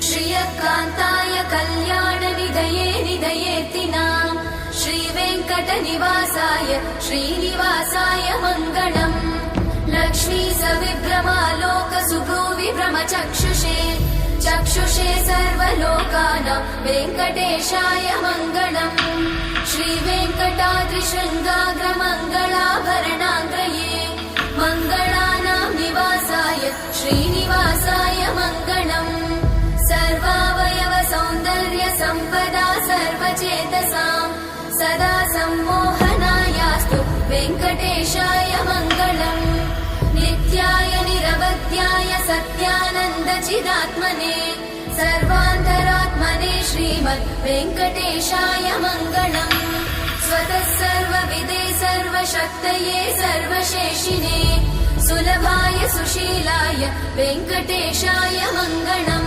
श्रियकान्ताय कल्याणनिधये निधयेत्तिनाम् श्रीवेङ्कटनिवासाय श्रीनिवासाय मङ्गलम् लक्ष्मी सविभ्रमालोकसुभ्रूविभ्रमचक्षुषे चक्षुषे सर्वलोकानां वेङ्कटेशाय मङ्गलम् श्रीवेङ्कटाद्रिशृङ्गाग्रमङ्गलाभरणाङ्ग्रये मङ्गलानां निवासाय श्रीनिवासाय मङ्गलम् सर्वावयव सौन्दर्य सम्पदा सर्वचेतसां सदा सम्मोहनायास्तु वेङ्कटेशाय मङ्गलम् नित्याय निरवध्याय सत्यानन्दचिदात्मने सर्वान्तरात्मने श्रीमद् वेङ्कटेशाय मङ्गलम् स्वतः सर्वविदे सर्वशक्तये सर्वशेषिने सुलभाय सुशीलाय वेङ्कटेशाय मङ्गलम्।